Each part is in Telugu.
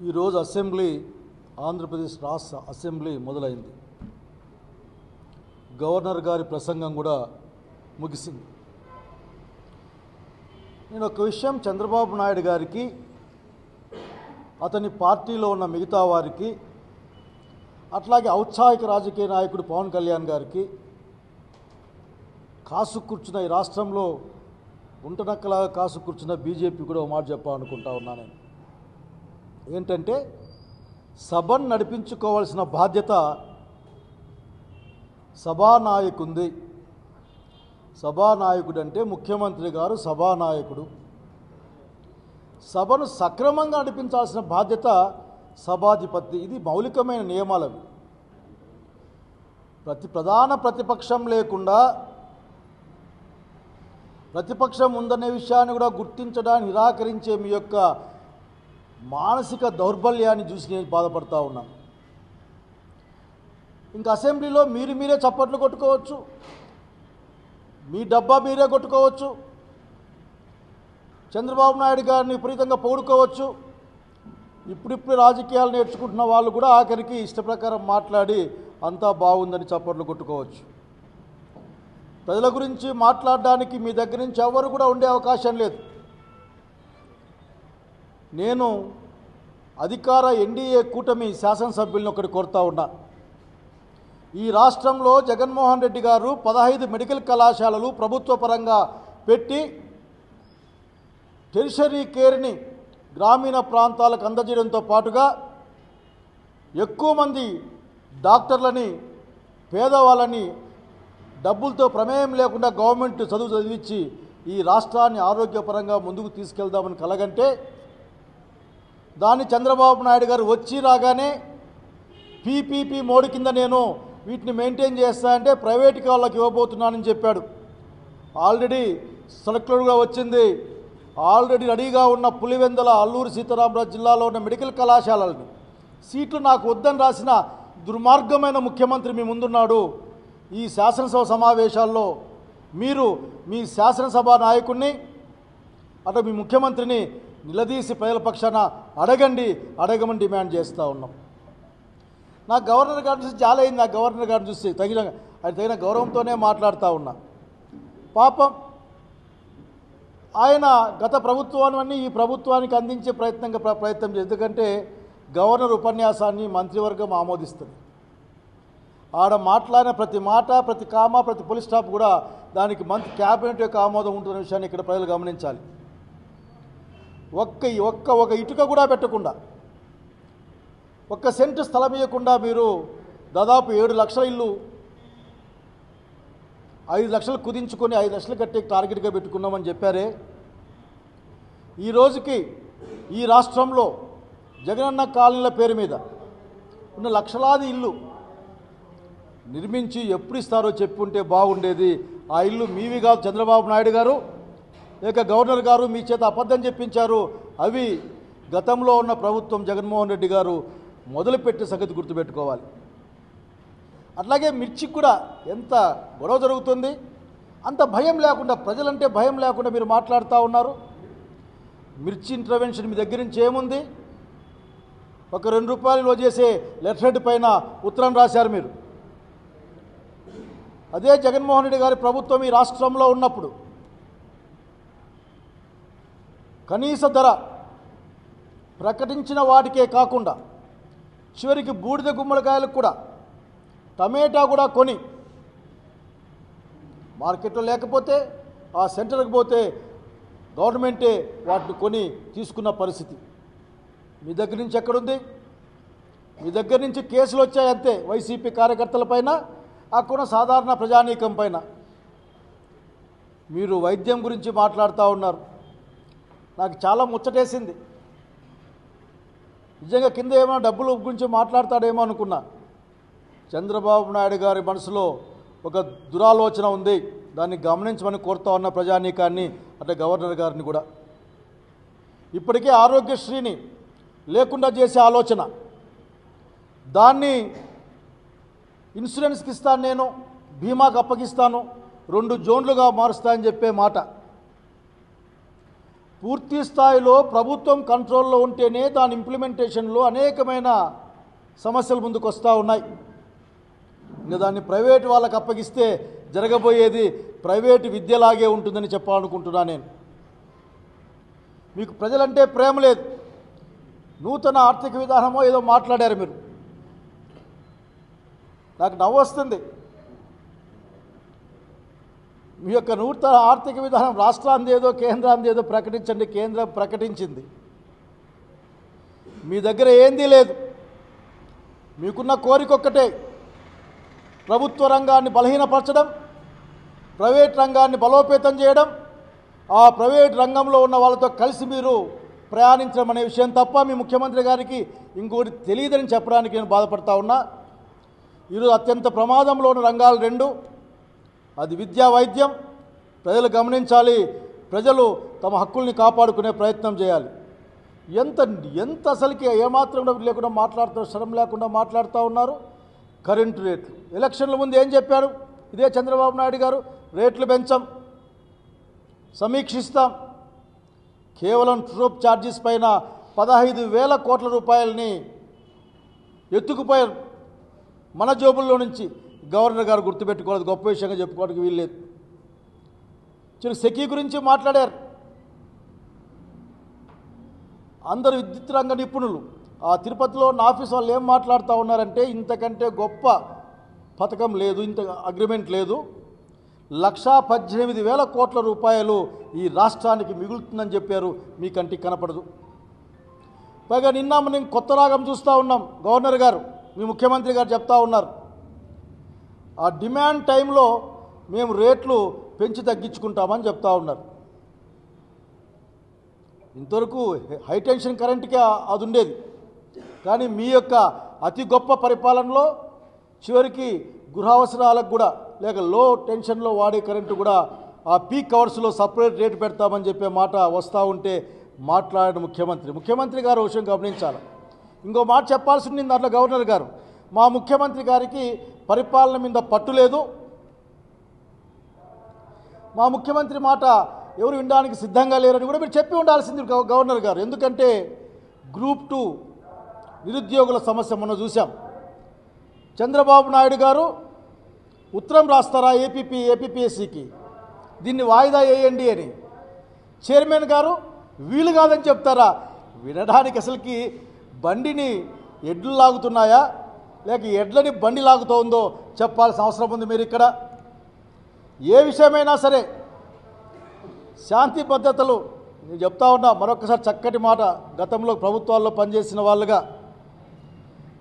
ఈరోజు అసెంబ్లీ ఆంధ్రప్రదేశ్ రాష్ట్ర అసెంబ్లీ మొదలైంది. గవర్నర్ గారి ప్రసంగం కూడా ముగిసింది. నేను ఒక విషయం చంద్రబాబు నాయుడు గారికి, అతని పార్టీలో ఉన్న మిగతా వారికి, అట్లాగే ఔత్సాహిక రాజకీయ నాయకుడు పవన్ కళ్యాణ్ గారికి, కాసు కూర్చున్న ఈ రాష్ట్రంలో ఉంటనక్కలాగా కాసు కూర్చున్న బీజేపీ కూడా ఒక మాట చెప్పాలనుకుంటా ఉన్నా. నేను ఏంటంటే, సభను నడిపించుకోవాల్సిన బాధ్యత సభానాయకుంది. సభానాయకుడు అంటే ముఖ్యమంత్రి గారు సభానాయకుడు. సభను సక్రమంగా నడిపించాల్సిన బాధ్యత సభాధిపతి. ఇది మౌలికమైన నియమాలు. ప్రధాన ప్రతిపక్షం లేకుండా ప్రతిపక్షం ఉందనే విషయాన్ని కూడా గుర్తించడానికి నిరాకరించే మీ యొక్క మానసిక దౌర్బల్యాన్ని చూసి నేను బాధపడతా ఉన్నాను. ఇంకా అసెంబ్లీలో మీరే చప్పట్లు కొట్టుకోవచ్చు, మీ డబ్బా మీరే కొట్టుకోవచ్చు, చంద్రబాబు నాయుడు గారిని విపరీతంగా పొగుడుకోవచ్చు. ఇప్పుడిప్పుడు రాజకీయాలు నేర్చుకుంటున్న వాళ్ళు కూడా ఆఖరికి ఇష్టప్రకారం మాట్లాడి అంతా బాగుందని చప్పట్లు కొట్టుకోవచ్చు. ప్రజల గురించి మాట్లాడడానికి మీ దగ్గర నుంచి ఎవరు కూడా ఉండే అవకాశం లేదు. నేను అధికార ఎన్డీఏ కూటమి శాసనసభ్యులను ఒకటి కోరుతా ఉన్నా. ఈ రాష్ట్రంలో జగన్మోహన్ రెడ్డి గారు 15 మెడికల్ కళాశాలలు ప్రభుత్వ పరంగా పెట్టి టెరిషరీ కేర్ని గ్రామీణ ప్రాంతాలకు అందజేయడంతో పాటుగా ఎక్కువ మంది డాక్టర్లని, పేదవాళ్ళని డబ్బులతో ప్రమేయం లేకుండా గవర్నమెంట్ చదువు చదివించి ఈ రాష్ట్రాన్ని ఆరోగ్యపరంగా ముందుకు తీసుకెళ్దామని కలగంటే, దాన్ని చంద్రబాబు నాయుడు గారు వచ్చి రాగానే పీపీపీ మోడ్ కింద నేను వీటిని మెయింటైన్ చేస్తా అంటే ప్రైవేట్ వాళ్ళకి ఇవ్వబోతున్నానని చెప్పాడు. ఆల్రెడీ సర్క్యులర్ కూడా వచ్చింది. ఆల్రెడీ రెడీగా ఉన్న పులివెందుల, అల్లూరు సీతారామరాజు జిల్లాలో ఉన్న మెడికల్ కళాశాలలని సీట్లు నాకు వద్దని రాసిన దుర్మార్గమైన ముఖ్యమంత్రి మీ ముందున్నాడు. ఈ శాసనసభ సమావేశాల్లో మీరు మీ శాసనసభ నాయకుడిని, అటు మీ ముఖ్యమంత్రిని నిలదీసి ప్రజల పక్షాన అడగమని డిమాండ్ చేస్తూ ఉన్నాం. నాకు గవర్నర్ గారిని చూసి చాలా అయింది. నాకు గవర్నర్ గారిని చూసి తగిన గౌరవంతోనే మాట్లాడుతూ ఉన్నా. పాపం ఆయన గత ప్రభుత్వాన్ని ఈ ప్రభుత్వానికి అందించే ప్రయత్నం చేస్తుంది. ఎందుకంటే గవర్నర్ ఉపన్యాసాన్ని మంత్రివర్గం ఆమోదిస్తుంది. ఆడ మాట్లాడిన ప్రతి మాట, ప్రతి కామా, ప్రతి పులి స్టాప్ కూడా దానికి క్యాబినెట్ యొక్క ఆమోదం ఉంటున్న విషయాన్ని ఇక్కడ ప్రజలు గమనించాలి. ఒక ఇటుక కూడా పెట్టకుండా, ఒక్క సెంటు స్థలం ఇవ్వకుండా మీరు దాదాపు 7 లక్షల ఇల్లు 5 లక్షలు కుదించుకొని 5 లక్షలు కట్టే టార్గెట్గా పెట్టుకున్నామని చెప్పారే. ఈ రోజుకి ఈ రాష్ట్రంలో జగనన్న కాలనీల పేరు మీద ఉన్న లక్షలాది ఇల్లు నిర్మించి ఎప్పుడు ఇస్తారో చెప్పుంటే బాగుండేది. ఆ ఇల్లు మీవి కాదు చంద్రబాబు నాయుడు గారు, లేక గవర్నర్ గారు మీ చేత అబద్ధం చెప్పించారు. అవి గతంలో ఉన్న ప్రభుత్వం జగన్మోహన్ రెడ్డి గారు మొదలుపెట్టే సంగతి గుర్తుపెట్టుకోవాలి. అట్లాగే మిర్చికి కూడా ఎంత గొడవ జరుగుతుంది. అంత భయం లేకుండా, ప్రజలంటే భయం లేకుండా మీరు మాట్లాడుతూ ఉన్నారు. మిర్చి ఇంటర్వెన్షన్ మీ దగ్గర నుంచి ఏముంది? ఒక 2 రూపాయలు చేసే లెఫ్ట్ హెడ్ పైన ఉత్తరం రాశారు మీరు. అదే జగన్మోహన్ రెడ్డి గారి ప్రభుత్వం ఈ రాష్ట్రంలో ఉన్నప్పుడు కనీస ధర ప్రకటించిన వాటికే కాకుండా చివరికి బూడిద గుమ్మడికాయలకు కూడా, టమేటా కూడా కొని మార్కెట్లో లేకపోతే ఆ సెంటర్కి పోతే గవర్నమెంటే వాటిని కొని తీసుకున్న పరిస్థితి మీ దగ్గర నుంచి ఎక్కడుంది? మీ దగ్గర నుంచి కేసులు వచ్చాయంతే, వైసీపీ కార్యకర్తలపైన, అక్కడ సాధారణ ప్రజానీకం పైన. మీరు వైద్యం గురించి మాట్లాడుతూ ఉన్నారు. నాకు చాలా ముచ్చటేసింది. నిజంగా కింద ఏమైనా డబ్బుల గురించి మాట్లాడతాడేమో అనుకున్నా. చంద్రబాబు నాయుడు గారి మనసులో ఒక దురాలోచన ఉంది. దాన్ని గమనించమని కోరుతా ఉన్న ప్రజానీకాన్ని, అంటే గవర్నర్ గారిని కూడా. ఇప్పటికే ఆరోగ్యశ్రీని లేకుండా చేసే ఆలోచన, దాన్ని ఇన్సూరెన్స్కి ఇస్తాను, నేను బీమాకు అప్పగిస్తాను, 2 జోన్లుగా మారుస్తా అని చెప్పే మాట. పూర్తి స్థాయిలో ప్రభుత్వం కంట్రోల్లో ఉంటేనే దాని ఇంప్లిమెంటేషన్లో అనేకమైన సమస్యలు ముందుకు వస్తూ ఉన్నాయి. ఇంకా దాన్ని ప్రైవేట్ వాళ్ళకి అప్పగిస్తే జరగబోయేది ప్రైవేటు విద్యలాగే ఉంటుందని చెప్పాలనుకుంటున్నా. నేను మీకు ప్రజలంటే ప్రేమ లేదు. నూతన ఆర్థిక విధానమో ఏదో మాట్లాడారు మీరు, నాకు నవ్వు వస్తుంది. మీ యొక్క నూతన ఆర్థిక విధానం రాష్ట్రాంది ఏదో కేంద్రాంది ఏదో ప్రకటించండి. కేంద్రం ప్రకటించింది, మీ దగ్గర ఏందీ లేదు. మీకున్న కోరిక ఒక్కటే, ప్రభుత్వ రంగాన్ని బలహీనపరచడం, ప్రైవేట్ రంగాన్ని బలోపేతం చేయడం, ఆ ప్రైవేట్ రంగంలో ఉన్న వాళ్ళతో కలిసి మీరు ప్రయాణించడం అనే విషయం తప్ప మీ ముఖ్యమంత్రి గారికి ఇంకోటి తెలియదని చెప్పడానికి నేను బాధపడతా ఉన్నా. ఈరోజు అత్యంత ప్రమాదంలో ఉన్న రంగాలు రెండు, అది విద్యా, వైద్యం. ప్రజలు గమనించాలి, ప్రజలు తమ హక్కుల్ని కాపాడుకునే ప్రయత్నం చేయాలి. ఎంత అసలుకి ఏమాత్రం లేకుండా మాట్లాడుతూ, శ్రమ లేకుండా మాట్లాడుతూ ఉన్నారు. కరెంటు రేట్లు ఎలక్షన్ల ముందు ఏం చెప్పారు? ఇదే చంద్రబాబు నాయుడు గారు, రేట్లు పెంచాం, సమీక్షిస్తాం. కేవలం ట్రూప్ ఛార్జెస్ పైన 15,000 కోట్ల రూపాయలని ఎత్తుకుపోయారు మన జోబుల్లో నుంచి. గవర్నర్ గారు గుర్తుపెట్టుకోవాలి, గొప్ప విషయంగా చెప్పుకోవడానికి వీల్లేదు. సెకీ గురించి మాట్లాడారు. అందరు విద్యుత్ రంగ నిపుణులు ఆ తిరుపతిలో ఉన్న ఆఫీస్ వాళ్ళు ఏం మాట్లాడుతూ ఉన్నారంటే, ఇంతకంటే గొప్ప పథకం లేదు, ఇంత అగ్రిమెంట్ లేదు. 1,18,000 కోట్ల రూపాయలు ఈ రాష్ట్రానికి మిగులుతుందని చెప్పారు. మీ కంటికి కనపడదు. పైగా నిన్న మనం కొత్త రాగం చూస్తూ ఉన్నాం. గవర్నర్ గారు, మీ ముఖ్యమంత్రి గారు చెప్తా ఉన్నారు, ఆ డిమాండ్ టైంలో మేము రేట్లు పెంచి తగ్గించుకుంటామని చెప్తా ఉన్నారు. ఇంతవరకు హైటెన్షన్ కరెంట్కే అది ఉండేది. కానీ మీ యొక్క అతి గొప్ప పరిపాలనలో చివరికి గృహ అవసరాలకు కూడా లేక లో టెన్షన్లో వాడే కరెంటు కూడా ఆ పీక్ అవర్స్లో సపరేట్ రేటు పెడతామని చెప్పే మాట వస్తూ ఉంటే మాట్లాడిన ముఖ్యమంత్రి గారు విషయం గమనించాలి. ఇంకో మాట చెప్పాల్సి ఉంది దాంట్లో గవర్నర్ గారు, మా ముఖ్యమంత్రి గారికి పరిపాలన మీద పట్టు లేదు, మా ముఖ్యమంత్రి మాట ఎవరు వినడానికి సిద్ధంగా లేరని కూడా మీరు చెప్పి ఉండాల్సింది గవర్నర్ గారు. ఎందుకంటే గ్రూప్ 2 నిరుద్యోగుల సమస్య మొన్న చూసాం. చంద్రబాబు నాయుడు గారు ఉత్తరం రాస్తారా ఏపీపీఎస్సికి, దీన్ని వాయిదా వేయండి అని. చైర్మన్ గారు వీలు కాదని చెప్తారా? వినడానికి అసలుకి బండిని ఎడ్లు లాగుతున్నాయా లేక ఎడ్లని బండి లాగుతోందో చెప్పాల్సిన అవసరం ఉంది. మీరు ఇక్కడ ఏ విషయమైనా సరే శాంతి భద్రతలు నేను చెప్తా ఉన్నా. మరొకసారి చక్కటి మాట, గతంలో ప్రభుత్వాల్లో పనిచేసిన వాళ్ళుగా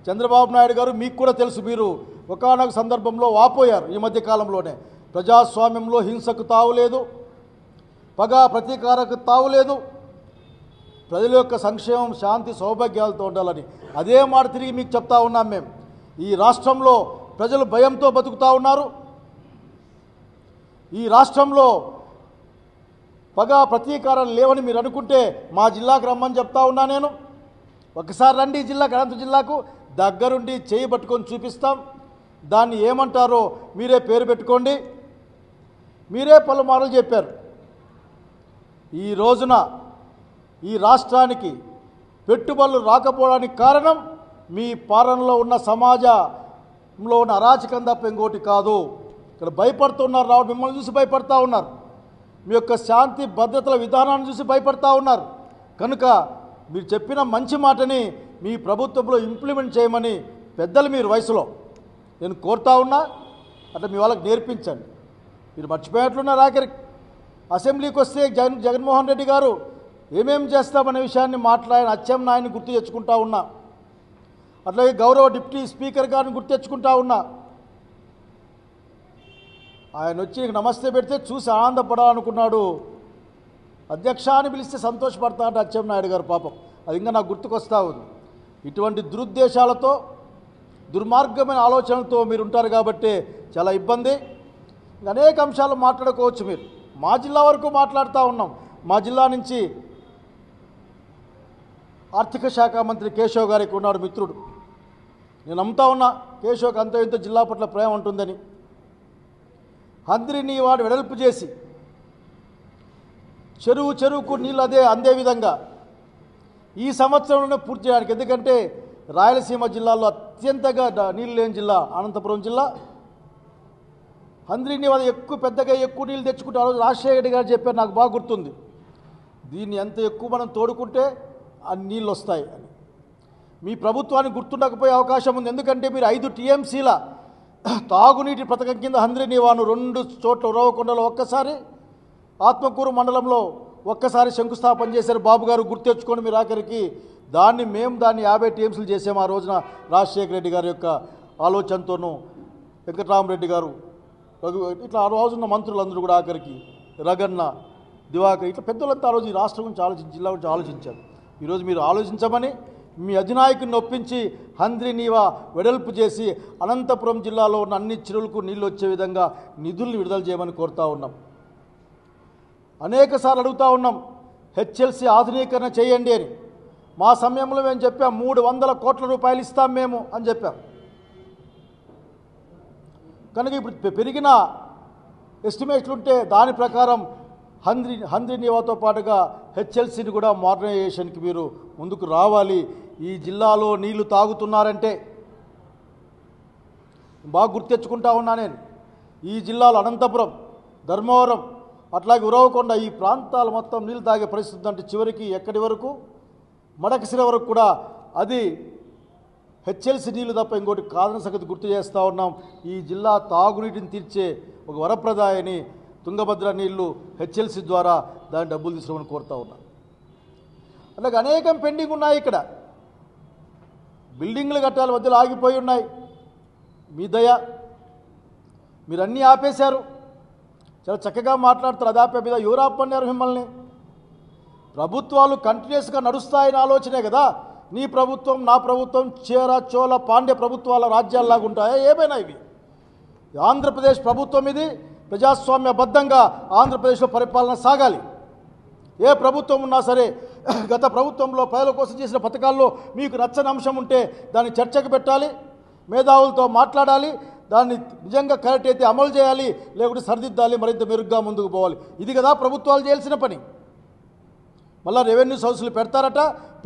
చంద్రబాబు నాయుడు గారు, మీకు కూడా తెలుసు, మీరు ఒకానొక సందర్భంలో వాపోయారు. ఈ మధ్య కాలంలోనే ప్రజాస్వామ్యంలో హింసకు తావులేదు, పగ ప్రతీకారకు తావులేదు, ప్రజల యొక్క సంక్షేమం శాంతి సౌభాగ్యాలతో ఉండాలని అదే మాట తిరిగి మీకు చెప్తా ఉన్నాం. మేము ఈ రాష్ట్రంలో ప్రజలు భయంతో బతుకుతూ ఉన్నారు. ఈ రాష్ట్రంలో పగ ప్రతీకారాలు లేవని మీరు అనుకుంటే మా జిల్లాకు రమ్మని చెప్తా ఉన్నా. నేను ఒకసారి రండి ఈ జిల్లాకు, అనంత జిల్లాకు దగ్గరుండి చేయి పట్టుకొని చూపిస్తాం. దాన్ని ఏమంటారో మీరే పేరు పెట్టుకోండి. మీరే పలుమార్లు చెప్పారు. ఈ రోజున ఈ రాష్ట్రానికి పెట్టుబడులు రాకపోవడానికి కారణం మీ పాలనలో ఉన్న సమాజంలో ఉన్న అరాచకం తప్ప ఇంకోటి కాదు. ఇక్కడ భయపడుతున్నారు, రావు మిమ్మల్ని చూసి భయపడతా ఉన్నారు, మీ యొక్క శాంతి భద్రతల విధానాన్ని చూసి భయపడతా ఉన్నారు. కనుక మీరు చెప్పిన మంచి మాటని మీ ప్రభుత్వంలో ఇంప్లిమెంట్ చేయమని పెద్దలు మీరు వయసులో నేను కోరుతా ఉన్నా. అట్లా మీ వాళ్ళకి నేర్పించండి. మీరు మర్చిపోయినట్లున్నారు. ఆఖరికి అసెంబ్లీకి వస్తే జగన్మోహన్ రెడ్డి గారు ఏమేం చేస్తామనే విషయాన్ని మాట్లాడిన అచ్చెన్నాయుడిని గుర్తు తెచ్చుకుంటా ఉన్నా. అట్లాగే గౌరవ డిప్యూటీ స్పీకర్ గారిని గుర్తు తెచ్చుకుంటా ఉన్నా. ఆయన వచ్చి నీకు నమస్తే పెడితే చూసి ఆనందపడాలనుకున్నాడు. అధ్యక్ష అని పిలిస్తే సంతోషపడతా అంటే అచ్చెన్నాయుడు గారు పాపం, అది ఇంకా నాకు గుర్తుకొస్తా ఉంది. ఇటువంటి దురుద్దేశాలతో దుర్మార్గమైన ఆలోచనలతో మీరు ఉంటారు కాబట్టి చాలా ఇబ్బంది. అనేక అంశాలు మాట్లాడుకోవచ్చు. మీరు మా జిల్లా వరకు మాట్లాడుతూ ఉన్నాం. మా జిల్లా నుంచి ఆర్థిక శాఖ మంత్రి కేశవ్ గారికి ఉన్నాడు మిత్రుడు. నేను నమ్ముతా ఉన్నా కేశవ్కి అంత ఇంత జిల్లా పట్ల ప్రేమ ఉంటుందని. హంద్రిని వాడు వెడల్పు చేసి చెరువుకు నీళ్ళు అందే విధంగా ఈ సంవత్సరంలోనే పూర్తి చేయడానికి, ఎందుకంటే రాయలసీమ జిల్లాలో అత్యంతగా నీళ్ళు లేని జిల్లా అనంతపురం జిల్లా. హంద్రీ నీవా ఎక్కువ నీళ్ళు తెచ్చుకుంటే ఆ రోజు రాజశేఖర రెడ్డి గారు చెప్పారు, నాకు బాగా గుర్తుంది, దీన్ని ఎంత ఎక్కువ మనం తోడుకుంటే అన్ని నీళ్ళు వస్తాయి అని. మీ ప్రభుత్వానికి గుర్తుండకపోయే అవకాశం ఉంది, ఎందుకంటే మీరు 5 టీఎంసీల తాగునీటి పథకం కింద హంద్రీ నీవాను 2 చోట్ల ఉరవకొండలో ఒక్కసారి, ఆత్మకూరు మండలంలో ఒక్కసారి శంకుస్థాపన చేశారు. బాబు గారు గుర్తెచ్చుకొని మీరు ఆఖరికి దాన్ని 50 టీఎంసీలు చేసాము ఆ రోజున రాజశేఖర రెడ్డి గారి యొక్క ఆలోచనతోనూ, వెంకటరామరెడ్డి గారు, ఇట్లా ఆ రోజున్న మంత్రులందరూ కూడా ఆఖరికి రగన్న, దివాకర్, ఇట్లా పెద్దలంతా ఆ రోజు ఈ రాష్ట్రం గురించి ఆలోచించి, జిల్లా గురించి ఆలోచించారు. ఈరోజు మీరు ఆలోచించమని మీ అధినాయకుని ఒప్పించి హంద్రీ నీవా వెడల్పు చేసి అనంతపురం జిల్లాలో ఉన్న అన్ని చెరువులకు నీళ్ళు వచ్చే విధంగా నిధుల్ని విడుదల చేయమని కోరుతా ఉన్నాం. అనేకసార్లు అడుగుతూ ఉన్నాం, హెచ్ఎల్సీ ఆధునీకరణ చేయండి అని. మా సమయంలో మేము చెప్పాం 300 కోట్ల రూపాయలు ఇస్తాం మేము అని చెప్పాం. కనుక ఇప్పుడు పెరిగిన ఎస్టిమేట్లు ఉంటే దాని ప్రకారం హంద్రీ నీవాతో పాటుగా హెచ్ఎల్సీని కూడా మోడర్నైజేషన్కి మీరు ముందుకు రావాలి. ఈ జిల్లాలో నీళ్లు తాగుతున్నారంటే బాగా గుర్తెచ్చుకుంటా ఉన్నా నేను, ఈ జిల్లాలో అనంతపురం, ధర్మవరం, అట్లాగే ఉరవకొండ ఈ ప్రాంతాలు మొత్తం నీళ్ళు తాగే పరిస్థితి అంటే చివరికి ఎక్కడి వరకు మడకసిర వరకు కూడా అది హెచ్ఎల్సీ నీళ్లు తప్ప ఇంకోటి కాదన సంగతి గుర్తు చేస్తూ ఉన్నాం. ఈ జిల్లా తాగునీటిని తీర్చే ఒక వరప్రదాయని తుంగభద్ర నీళ్లు హెచ్ఎల్సీ ద్వారా దాని డబ్బులు తీసుకోమని కోరుతూ ఉన్నాం. అలాగే అనేకం పెండింగ్ ఉన్నాయి. ఇక్కడ బిల్డింగ్లు కట్టాలి, మధ్యలో ఆగిపోయి ఉన్నాయి. మీ దయ, మీరు అన్నీ ఆపేశారు. చాలా చక్కగా మాట్లాడతారు, అది ఆపే మీద ఎవరు ఆపన్నారు మిమ్మల్ని? ప్రభుత్వాలు కంటిన్యూస్గా నడుస్తాయని ఆలోచనే కదా. నీ ప్రభుత్వం, నా ప్రభుత్వం చేర, చోళ, పాండ్య ప్రభుత్వాల రాజ్యాల్లాగా ఉంటాయా? ఏమైనా ఇవి ఆంధ్రప్రదేశ్ ప్రభుత్వం, ఇది ప్రజాస్వామ్యబద్ధంగా ఆంధ్రప్రదేశ్లో పరిపాలన సాగాలి. ఏ ప్రభుత్వం ఉన్నా సరే గత ప్రభుత్వంలో ప్రజల కోసం చేసిన పథకాల్లో మీకు నచ్చని అంశం ఉంటే దాన్ని చర్చకు పెట్టాలి, మేధావులతో మాట్లాడాలి, దాన్ని నిజంగా కరెక్ట్ అయితే అమలు చేయాలి, లేకుంటే సరిదిద్దాలి, మరింత మెరుగ్గా ముందుకు పోవాలి. ఇది కదా ప్రభుత్వాలు చేయాల్సిన పని. మళ్ళీ రెవెన్యూ హౌస్లు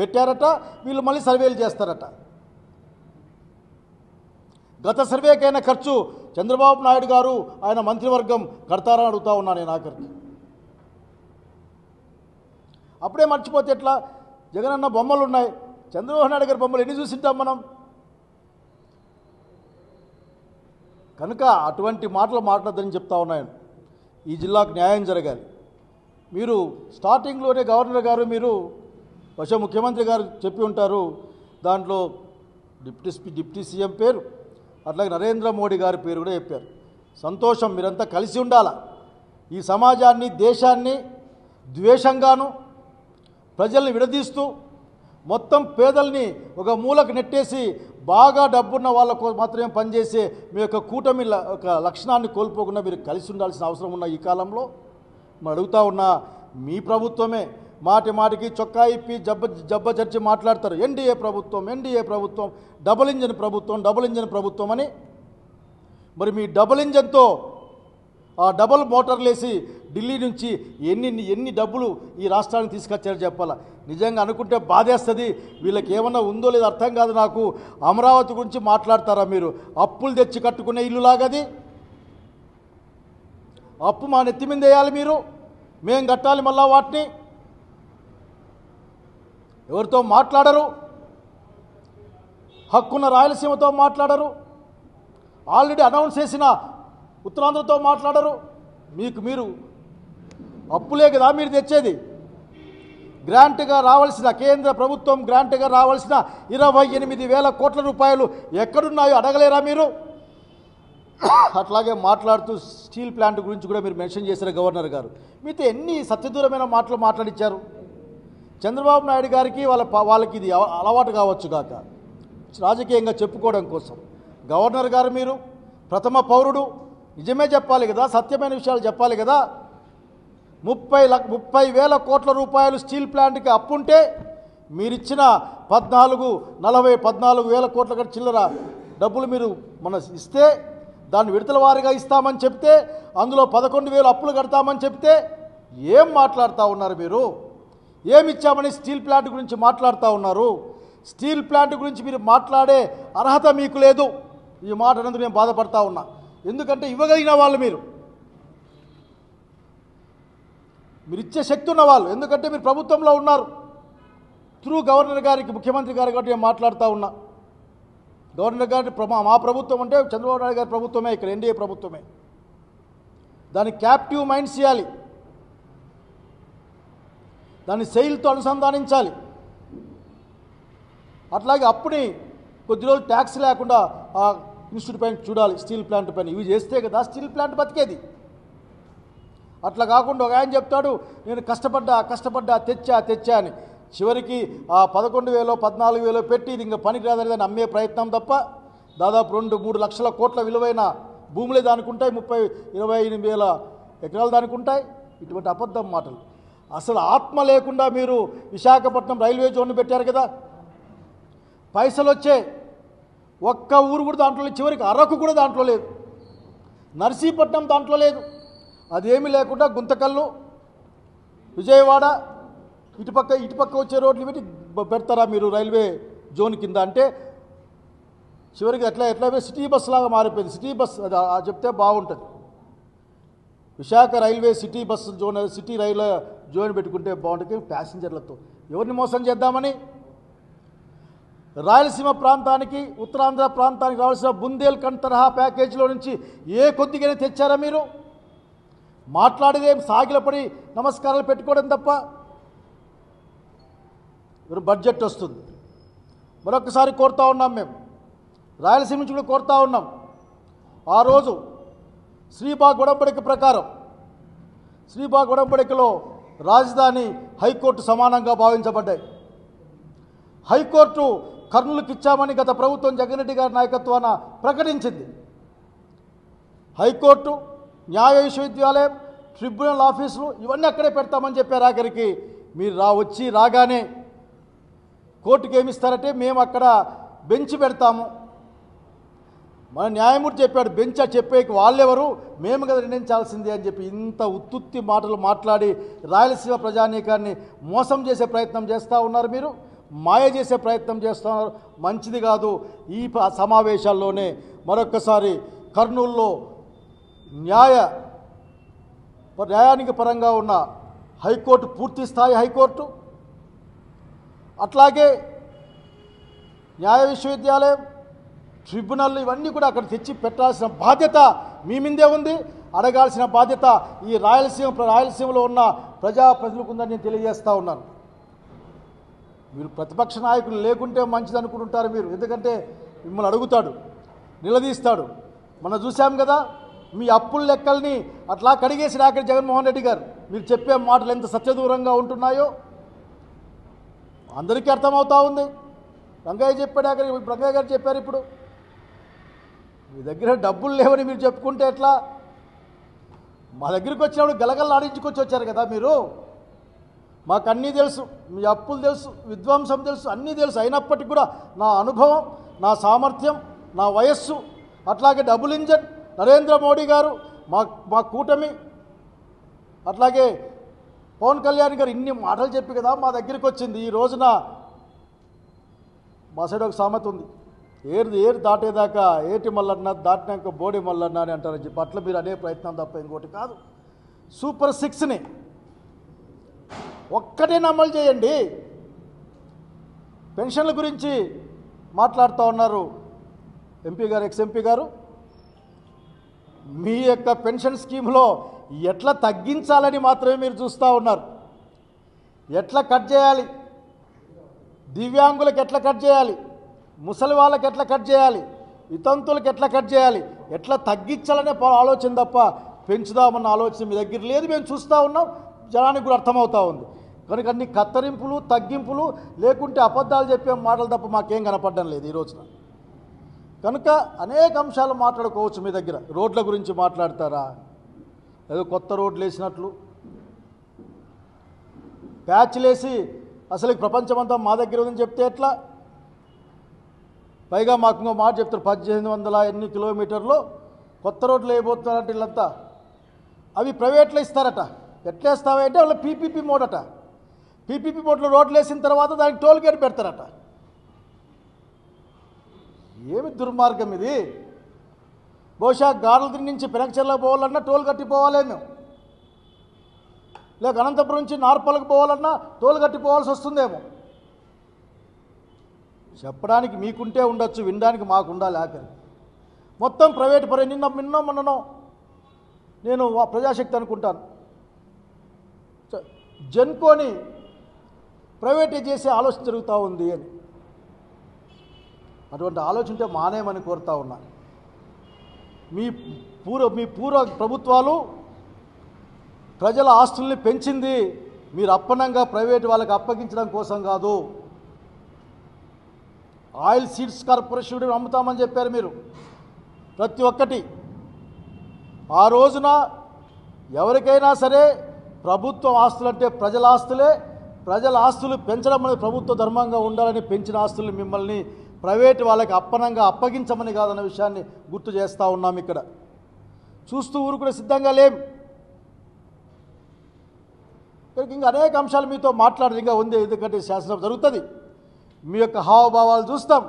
పెట్టారట, వీళ్ళు మళ్ళీ సర్వేలు చేస్తారట. గత సర్వేకైనా ఖర్చు చంద్రబాబు నాయుడు గారు ఆయన మంత్రివర్గం కడతారని అడుగుతా ఉన్నా నేను ఆఖరికి. అప్పుడే మర్చిపోతే ఎట్లా? జగనన్న బొమ్మలు ఉన్నాయి, చంద్రబాబు నాయుడు గారి బొమ్మలు ఎన్ని చూసింటాం మనం? కనుక అటువంటి మాటలు మాట్లాడదని చెప్తా ఉన్నాను. ఈ జిల్లాకు న్యాయం జరగాలి. మీరు స్టార్టింగ్లోనే గవర్నర్ గారు, మీరు బహుశా ముఖ్యమంత్రి గారు చెప్పి ఉంటారు, దాంట్లో డిప్యూటీ సీఎం పేరు, అట్లాగే నరేంద్ర మోడీ గారి పేరు కూడా చెప్పారు. సంతోషం, మీరంతా కలిసి ఉండాల. ఈ సమాజాన్ని, దేశాన్ని ద్వేషంగాను, ప్రజల్ని విడదీస్తూ మొత్తం పేదల్ని ఒక మూలకు నెట్టేసి బాగా డబ్బున్న వాళ్ళకు మాత్రమే పనిచేసే మీ యొక్క కూటమి ఒక లక్షణాన్ని కోల్పోకుండా మీరు కలిసి ఉండాల్సిన అవసరం ఉన్న ఈ కాలంలో మనం అడుగుతా ఉన్నా. మీ ప్రభుత్వమే మాటికి చొక్కా ఇప్పి జబ్బ చర్చి మాట్లాడతారు. ఎన్డీఏ ప్రభుత్వం, డబుల్ ఇంజన్ ప్రభుత్వం అని. మరి మీ డబుల్ ఇంజన్తో ఆ డబుల్ మోటార్లు వేసి ఢిల్లీ నుంచి ఎన్ని డబ్బులు ఈ రాష్ట్రానికి తీసుకొచ్చారో చెప్పాలా. నిజంగా అనుకుంటే బాధేస్తుంది. వీళ్ళకి ఏమన్నా ఉందో లేదో అర్థం కాదు నాకు. అమరావతి గురించి మాట్లాడతారా మీరు? అప్పులు తెచ్చి కట్టుకునే ఇల్లులాగది. అప్పు మా నెత్తి మీద వేయాలి మీరు, మేం కట్టాలి మళ్ళా వాటిని. ఎవరితో మాట్లాడరు, హక్కున్న రాయలసీమతో మాట్లాడరు, ఆల్రెడీ అనౌన్స్ చేసిన ఉత్తరాంధ్రతో మాట్లాడరు. మీరు అప్పులే కదా మీరు తెచ్చేది. గ్రాంట్గా రావాల్సిన, కేంద్ర ప్రభుత్వం గ్రాంట్గా రావాల్సిన 28,000 కోట్ల రూపాయలు ఎక్కడున్నాయో అడగలేరా మీరు? అట్లాగే మాట్లాడుతూ స్టీల్ ప్లాంట్ గురించి కూడా మీరు మెన్షన్ చేశారు గవర్నర్ గారు. మీతో ఎన్ని సత్యదూరమైన మాటలు మాట్లాడించారు. చంద్రబాబు నాయుడు గారికి వాళ్ళకి ఇది అలవాటు కావచ్చు కాక రాజకీయంగా చెప్పుకోవడం కోసం. గవర్నర్ గారు మీరు ప్రథమ పౌరుడు, నిజమే చెప్పాలి కదా, సత్యమైన విషయాలు చెప్పాలి కదా. 30,000 కోట్ల రూపాయలు స్టీల్ ప్లాంట్కి అప్పుంటే మీరిచ్చిన 14,000 కోట్ల చిల్లర డబ్బులు మీరు మన ఇస్తే, దాన్ని విడతల వారీగా ఇస్తామని చెప్తే, అందులో 11,000 అప్పులు కడతామని చెప్తే ఏం మాట్లాడుతూ ఉన్నారు మీరు? ఏమిచ్చామని స్టీల్ ప్లాంట్ గురించి మాట్లాడుతూ ఉన్నారు. స్టీల్ ప్లాంట్ గురించి మీరు మాట్లాడే అర్హత మీకు లేదు. ఈ మాట అన్నందుకు నేను బాధపడతా ఉన్నా. ఎందుకంటే ఇవ్వగలిగిన వాళ్ళు మీరు ఇచ్చే శక్తి ఉన్న వాళ్ళు. ఎందుకంటే మీరు ప్రభుత్వంలో ఉన్నారు. త్రూ గవర్నర్ గారికి, ముఖ్యమంత్రి గారికి కాబట్టి నేను మాట్లాడుతూ ఉన్నా. గవర్నర్ గారి మా ప్రభుత్వం అంటే చంద్రబాబు నాయుడు గారి ప్రభుత్వమే, ఇక్కడ ఎన్డీఏ ప్రభుత్వమే. దాన్ని క్యాప్టివ్ మైండ్స్ చేయాలి, దాన్ని సెయిల్తో అనుసంధానించాలి. అట్లాగే అప్పుడే కొద్ది రోజులు ట్యాక్స్ లేకుండా ఆ ఇన్స్టిట్యూట్ పైన చూడాలి, స్టీల్ ప్లాంట్ పైన. ఇవి చేస్తే కదా స్టీల్ ప్లాంట్ బతికేది. అట్లా కాకుండా ఒక ఆయన చెప్తాడు, నేను కష్టపడ్డా తెచ్చా అని. చివరికి ఆ 11,000 14,000 పెట్టి ఇది ఇంకా పనికి రాదని అమ్మే ప్రయత్నం తప్ప, దాదాపు 2-3 లక్షల కోట్ల విలువైన భూములే దానికి ఉంటాయి, 30-28,000 ఎకరాలు దానికి ఉంటాయి. ఇటువంటి అబద్ధం మాటలు. అసలు ఆత్మ లేకుండా మీరు విశాఖపట్నం రైల్వే జోన్ పెట్టారు కదా, పైసలు వచ్చే ఒక్క ఊరు కూడా దాంట్లో లేదు. చివరికి అరకు కూడా దాంట్లో లేదు, నర్సీపట్నం దాంట్లో లేదు. అదేమీ లేకుండా గుంతకల్లు, విజయవాడ ఇటుపక్క వచ్చే రోడ్లు పెట్టి పెడతారా మీరు రైల్వే జోన్ కింద? అంటే చివరికి ఎట్లా సిటీ బస్ లాగా మారిపోయింది. సిటీ బస్ అది చెప్తే బాగుంటుంది. Visakha railway city bus zone, city railway zone పెట్టుకుంటే బాగుంటుంది ప్యాసింజర్లతో. ఎవరిని మోసం చేద్దామని? రాయలసీమ ప్రాంతానికి, ఉత్తరాంధ్ర ప్రాంతానికి రావాల్సిన బుందేల్ఖండ్ తరహా ప్యాకేజీలో నుంచి ఏ కొద్దిగానే తెచ్చారా మీరు? మాట్లాడేదేం సాగిలపడి నమస్కారాలు పెట్టుకోవడం తప్ప. బడ్జెట్ వస్తుంది, మరొకసారి కోరుతా ఉన్నాం. మేము రాయలసీమ నుంచి కూడా కోరుతా ఉన్నాం. ఆ రోజు శ్రీబాగ్ ఒడంబడిక ప్రకారం, శ్రీబాగ్ ఒడంబడికలో రాజధాని హైకోర్టు సమానంగా భావించబడ్డాయి. హైకోర్టు కర్నూలుకి ఇచ్చామని గత ప్రభుత్వం జగన్ రెడ్డి గారి నాయకత్వాన ప్రకటించింది. హైకోర్టు, న్యాయ విశ్వవిద్యాలయం, ట్రిబ్యునల్ ఆఫీసులు ఇవన్నీ అక్కడే పెడతామని చెప్పారు. ఆఖరికి మీరు రాగానే కోర్టుకి ఏమిస్తారంటే మేము అక్కడ బెంచ్ పెడతాము. మన న్యాయమూర్తి చెప్పాడు, బెంచ్ చెప్పేకి వాళ్ళెవరు, మేము కదా నిర్ణయించాల్సిందే అని చెప్పి ఇంత ఉత్తుత్తి మాటలు మాట్లాడి రాయలసీమ ప్రజానీకాన్ని మోసం చేసే ప్రయత్నం చేస్తూ ఉన్నారు. మీరు మాయ చేసే ప్రయత్నం చేస్తున్నారు. మంచిది కాదు. ఈ సమావేశాల్లోనే మరొక్కసారి కర్నూలులో న్యాయానికి పరంగా ఉన్న హైకోర్టు, పూర్తి స్థాయి హైకోర్టు, అట్లాగే న్యాయ విశ్వవిద్యాలయం, ట్రిబ్యునల్ ఇవన్నీ కూడా అక్కడ తెచ్చి పెట్టాల్సిన బాధ్యత మీ మీదే ఉంది. అడగాల్సిన బాధ్యత ఈ రాయలసీమలో ఉన్న ప్రజాప్రతినిధులకు ఉందని నేను తెలియజేస్తూ ఉన్నాను. మీరు ప్రతిపక్ష నాయకులు లేకుంటే మంచిది అనుకుంటుంటారు మీరు. ఎందుకంటే మిమ్మల్ని అడుగుతాడు, నిలదీస్తాడు. మనం చూసాం కదా మీ అప్పుల లెక్కల్ని అట్లా కడిగేసి అక్కడ జగన్మోహన్ రెడ్డి గారు. మీరు చెప్పే మాటలు ఎంత సత్యదూరంగా ఉంటున్నాయో అందరికీ అర్థమవుతా ఉంది. రంగయ్య చెప్పాడు, అక్కడ రంగయ్య గారు చెప్పారు. ఇప్పుడు మీ దగ్గర డబ్బులు లేవని మీరు చెప్పుకుంటే ఎట్లా? మా దగ్గరికి వచ్చినప్పుడు గలగల ఆడించుకొచ్చి వచ్చారు కదా మీరు. మాకు అన్నీ తెలుసు, మీ అప్పులు తెలుసు, విధ్వంసం తెలుసు, అన్నీ తెలుసు. అయినప్పటికీ కూడా నా అనుభవం, నా సామర్థ్యం, నా వయస్సు, అట్లాగే డబుల్ ఇంజన్ నరేంద్ర మోడీ గారు, మా కూటమి, అట్లాగే పవన్ కళ్యాణ్ గారు ఇన్ని మాటలు చెప్పి కదా మా దగ్గరికి వచ్చింది. ఈ రోజున మా సైడ్ ఒక సామెత ఉంది, ఏరు దాటేదాకా ఏటి మల్లన్న, దాటినాక బోడి మల్లన్న అని అంటారని చెప్పి. అట్లా మీరు అనే ప్రయత్నం తప్ప ఇంకోటి కాదు. సూపర్ 6ని ఒక్కటే అమలు చేయండి. పెన్షన్ల గురించి మాట్లాడుతూ ఉన్నారు ఎంపీ గారు, ఎక్స్-ఎంపీ గారు. మీ యొక్క పెన్షన్ స్కీమ్లో ఎట్లా తగ్గించాలని మాత్రమే మీరు చూస్తూ ఉన్నారు. ఎట్లా కట్ చేయాలి, దివ్యాంగులకు ఎట్లా కట్ చేయాలి, ముసలి వాళ్ళకి ఎట్లా కట్ చేయాలి, వితంతులకు ఎట్లా కట్ చేయాలి, ఎట్లా తగ్గించాలనే ఆలోచన తప్ప పెంచుదామన్న ఆలోచన మీ దగ్గర లేదు. మేము చూస్తూ ఉన్నాం, జనానికి కూడా అర్థమవుతూ ఉంది. కనుక అన్ని కత్తరింపులు, తగ్గింపులు, లేకుంటే అబద్ధాలు చెప్పే మాటలు తప్ప మాకేం కనపడడం లేదు ఈ రోజున. కనుక అనేక అంశాలు మాట్లాడుకోవచ్చు. మీ దగ్గర రోడ్ల గురించి మాట్లాడతారా? ఏదో కొత్త రోడ్లు వేసినట్లు ప్యాచ్లేసి అసలు ప్రపంచమంతా మా దగ్గర ఉందని చెప్తే ఎట్లా? పైగా మాకు ఇంకో మాట చెప్తారు, 1800 ఎన్ని కిలోమీటర్లు కొత్త రోడ్లు వేయబోతున్నారంటే వీళ్ళంతా. అవి ప్రైవేట్లో ఇస్తారట. ఎట్లేస్తావంటే వాళ్ళ పీపీపీ మోడ్ అట. పీపీపీ మోడ్లో రోడ్లు వేసిన తర్వాత దానికి టోల్ గేట్ పెడతారట. ఏమి దుర్మార్గం ఇది. బహుశా గార్లది నుంచి పెనక్చర్లకు పోవాలన్నా టోల్ కట్టిపోవాలే మేము, లేక అనంతపురం నుంచి నార్పలకు పోవాలన్నా టోల్ కట్టిపోవాల్సి వస్తుందేమో. చెప్పడానికి మీకుంటే ఉండొచ్చు, వినడానికి మాకు ఉండాలి. ఆఖరి మొత్తం ప్రైవేట్ పరే. మొన్ననో నేను ప్రజాశక్తి అనుకుంటాను, జెన్కోని ప్రైవేటైజ్ చేసే ఆలోచన జరుగుతూ ఉంది అని. అటువంటి ఆలోచన మానేమని కోరుతా ఉన్నా. మీ పూర్వ ప్రభుత్వాలు ప్రజల ఆస్తుల్ని పెంచింది మీరు అప్పనంగా ప్రైవేట్ వాళ్ళకి అప్పగించడం కోసం కాదు. ఆయిల్ సీడ్స్ కార్పొరేషన్ అమ్ముతామని చెప్పారు మీరు. ప్రతి ఒక్కటి ఆ రోజున ఎవరికైనా సరే ప్రభుత్వం ఆస్తులంటే ప్రజల ఆస్తులే. ప్రజల ఆస్తులు పెంచడం అనేది ప్రభుత్వ ధర్మంగా ఉండాలని పెంచిన ఆస్తుల్ని మిమ్మల్ని ప్రైవేట్ వాళ్ళకి అప్పనంగా అప్పగించమని కాదన్న విషయాన్ని గుర్తు చేస్తూ ఉన్నాం. ఇక్కడ చూస్తూ ఊరుకునే సిద్ధంగా లేం. ఇంకా అనేక అంశాలు మీతో మాట్లాడేది ఇంకా ఉంది. ఎందుకంటే శాసనసభ జరుగుతుంది, మీ యొక్క హావభావాలు చూస్తాం,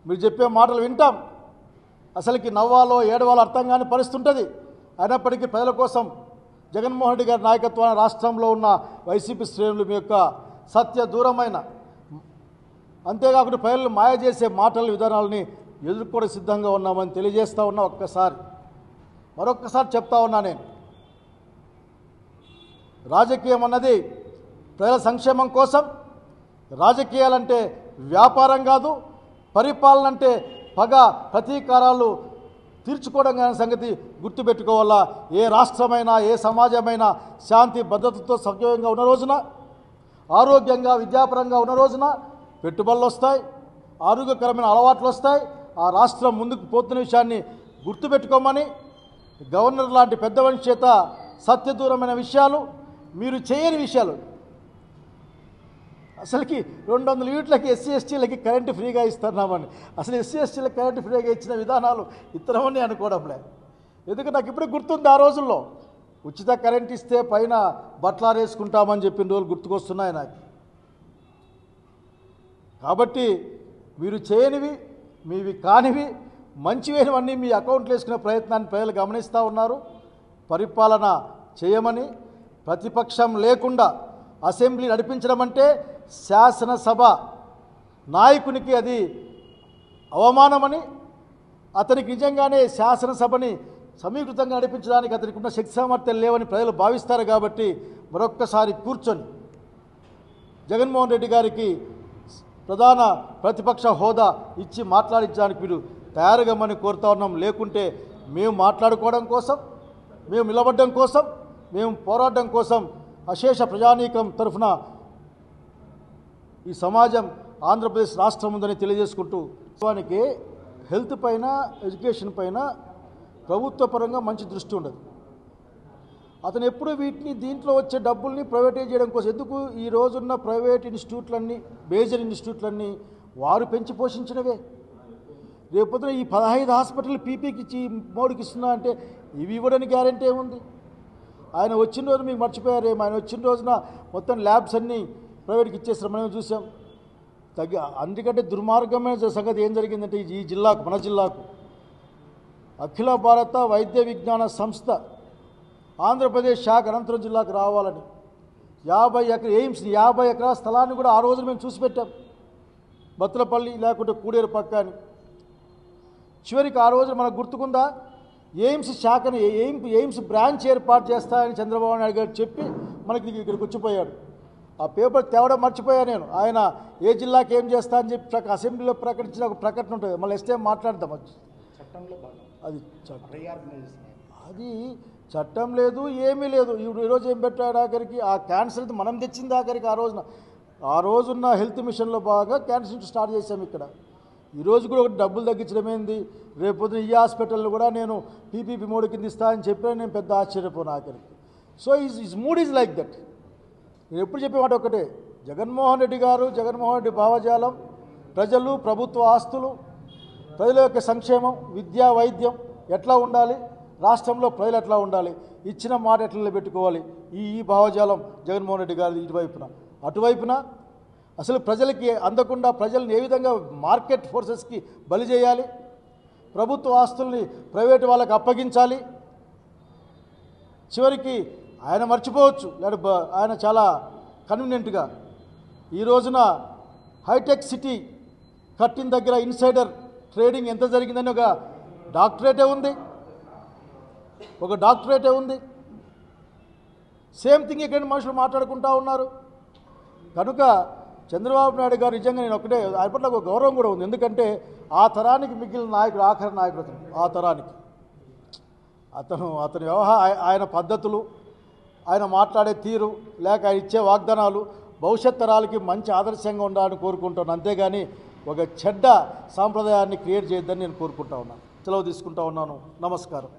మీరు చెప్పే మాటలు వింటాం. అసలుకి నవ్వాలో ఏడవాలో అర్థం కాని పరిస్థితి ఉంటుంది. అయినప్పటికీ ప్రజల కోసం జగన్మోహన్ రెడ్డి గారి నాయకత్వాన్ని రాష్ట్రంలో ఉన్న వైసీపీ శ్రేణులు మీ యొక్క సత్య దూరమైన, అంతేకాకుండా ప్రజలను మాయ చేసే మాటల విధానాలని ఎదుర్కోవడం సిద్ధంగా ఉన్నామని తెలియజేస్తూ ఉన్నా. మరొక్కసారి చెప్తా ఉన్నా, నేను రాజకీయం అన్నది ప్రజల సంక్షేమం కోసం. రాజకీయాలంటే వ్యాపారం కాదు. పరిపాలన అంటే పగ ప్రతీకారాలు తీర్చుకోవడం కాని సంగతి గుర్తుపెట్టుకోవాలా. ఏ రాష్ట్రమైనా ఏ సమాజమైనా శాంతి భద్రతతో సౌఖ్యంగా ఉన్న రోజున, ఆరోగ్యంగా విద్యాపరంగా ఉన్న రోజున పెట్టుబడులు వస్తాయి, ఆరోగ్యకరమైన అలవాట్లు వస్తాయి. ఆ రాష్ట్రం ముందుకు పోతున్న విషయాన్ని గుర్తుపెట్టుకోమని గవర్నర్ లాంటి పెద్ద మనిషి చేత సత్యదూరమైన విషయాలు, మీరు చేయని విషయాలు. అసలుకి 200 యూనిట్లకి ఎస్సీ ఎస్టీలకి కరెంటు ఫ్రీగా ఇస్తున్నామని, అసలు ఎస్సీ ఎస్టీలకు కరెంటు ఫ్రీగా ఇచ్చిన విధానాలు ఇతరమని అనుకోవడం లేదు. ఎందుకంటే నాకు ఇప్పుడు గుర్తుంది, ఆ రోజుల్లో ఉచిత కరెంట్ ఇస్తే పైన బట్టలారేసుకుంటామని చెప్పిన రోజులు గుర్తుకొస్తున్నాయి నాకు. కాబట్టి మీరు చేయనివి, మీవి కానివి, మంచివేనివన్నీ మీ అకౌంట్లో వేసుకునే ప్రయత్నాన్ని ప్రజలు గమనిస్తూ ఉన్నారు. పరిపాలన చేయమని, ప్రతిపక్షం లేకుండా అసెంబ్లీ నడిపించడం అంటే శాసనసభ నాయకునికి అది అవమానమని, అతనికి నిజంగానే శాసనసభని సమీకృతంగా నడిపించడానికి అతనికి ఉన్న శక్తి సామర్థ్యాలు లేవని ప్రజలు భావిస్తారు. కాబట్టి మరొక్కసారి కూర్చొని జగన్మోహన్ రెడ్డి గారికి ప్రధాన ప్రతిపక్ష హోదా ఇచ్చి మాట్లాడించడానికి మీరు తయారుగమ్మని కోరుతా ఉన్నాం. లేకుంటే మేము మాట్లాడుకోవడం కోసం, మేము నిలబడడం కోసం, మేము పోరాడడం కోసం అశేష ప్రజానీకం తరఫున ఈ సమాజం ఆంధ్రప్రదేశ్ రాష్ట్రం ఉందని తెలియజేసుకుంటూ, వానికి హెల్త్ పైన ఎడ్యుకేషన్ పైన ప్రభుత్వ పరంగా మంచి దృష్టి ఉండదు. అతను ఎప్పుడు వీటిని దీంట్లో వచ్చే డబ్బుల్ని ప్రైవేటైజ్ చేయడం కోసం, ఎందుకు ఈ రోజున్న ప్రైవేట్ ఇన్స్టిట్యూట్లన్నీ, మేజర్ ఇన్స్టిట్యూట్లన్నీ వారు పెంచి పోషించినవే. రేపొద్దున ఈ 15 హాస్పిటల్ పీపీకి ఇచ్చి మోడీకి ఇస్తున్నా అంటే ఇవి ఇవ్వడానికి గ్యారెంటీ ఏముంది? ఆయన వచ్చిన రోజు మీకు మర్చిపోయారేమో. ఆయన వచ్చిన రోజున మొత్తం ల్యాబ్స్ అన్నీ ప్రైవేట్కి ఇచ్చేస్తారు, మనం చూసాం. అందుకంటే దుర్మార్గమైన సంగతి ఏం జరిగిందంటే, ఈ జిల్లాకు, మన జిల్లాకు అఖిల భారత వైద్య విజ్ఞాన సంస్థ ఆంధ్రప్రదేశ్ శాఖ అనంతపురం జిల్లాకు రావాలని 50 ఎకరాల స్థలాన్ని కూడా ఆ రోజు మేము చూసి పెట్టాం. బత్తులపల్లి లేకుంటే కూడేరు పక్క అని. చివరికి ఆ రోజు మనకు గుర్తుకుందా, ఎయిమ్స్ శాఖను, ఎయిమ్స్ బ్రాంచ్ ఏర్పాటు చేస్తానని చంద్రబాబు నాయుడు గారు చెప్పి మనకి ఇక్కడికి వచ్చిపోయాడు. ఆ పేపర్ తేవడం మర్చిపోయా నేను. ఆయన ఏ జిల్లాకి ఏం చేస్తా అని చెప్పి అసెంబ్లీలో ప్రకటించిన ఒక ప్రకటన ఉంటుంది, మళ్ళీ ఎస్టే మాట్లాడతాం. అది చట్టం లేదు, ఏమీ లేదు. ఇప్పుడు ఈరోజు ఏం పెట్టాడు ఆఖరికి, ఆ క్యాన్సర్ మనం తెచ్చింది ఆఖరికి. ఆ రోజున్న హెల్త్ మిషన్లో బాగా క్యాన్సర్ స్టార్ట్ చేశాం ఇక్కడ. ఈరోజు కూడా ఒకటి డబ్బులు తగ్గించడం ఏంది, రేపొద్దున ఈ హాస్పిటల్లో కూడా నేను పీపీపీ మోడ్ కింద ఇస్తా అని చెప్పినా నేను పెద్ద ఆశ్చర్యపోను ఆఖరికి. So is mood is like that. నేను ఎప్పుడు చెప్పేమాట ఒకటే, జగన్మోహన్ రెడ్డి గారు, జగన్మోహన్ రెడ్డి భావజాలం, ప్రజలు, ప్రభుత్వ ఆస్తులు, ప్రజల యొక్క సంక్షేమం, విద్యా వైద్యం ఎట్లా ఉండాలి, రాష్ట్రంలో ప్రజలు ఎట్లా ఉండాలి, ఇచ్చిన మాట ఎట్లా నిలబెట్టుకోవాలి, ఈ భావజాలం జగన్మోహన్ రెడ్డి గారి ఇటువైపున. అటువైపున అసలు ప్రజలకి అందకుండా ప్రజల్ని ఏ విధంగా మార్కెట్ ఫోర్సెస్కి బలి చేయాలి, ప్రభుత్వ ఆస్తుల్ని ప్రైవేటు వాళ్ళకి అప్పగించాలి. చివరికి ఆయన మర్చిపోవచ్చు, లేదా ఆయన చాలా కన్వీనియంట్గా ఈ రోజున హైటెక్ సిటీ కట్టిన దగ్గర ఇన్సైడర్ ట్రేడింగ్ ఎంత జరిగిందని ఒక డాక్టరేటే ఉంది. సేమ్ థింగ్ ఇక్కడ మనుషులు మాట్లాడుకుంటూ ఉన్నారు. కనుక చంద్రబాబు నాయుడు గారు నిజంగా నేను ఒకటే, ఆయన పట్ల ఒక గౌరవం కూడా ఉంది. ఎందుకంటే ఆ తరానికి మిగిలిన నాయకుడు, ఆఖరి నాయకుడు ఆ తరానికి. అతని ఆయన పద్ధతులు, ఆయన మాట్లాడే తీరు, లేక ఆయన ఇచ్చే వాగ్దానాలు భవిష్యత్ తరాలకి మంచి ఆదర్శంగా ఉండాలని కోరుకుంటాను. అంతేగాని ఒక చెడ్డ సాంప్రదాయాన్ని క్రియేట్ చేయొద్దని నేను కోరుకుంటా ఉన్నాను. సెలవు తీసుకుంటా ఉన్నాను. నమస్కారం.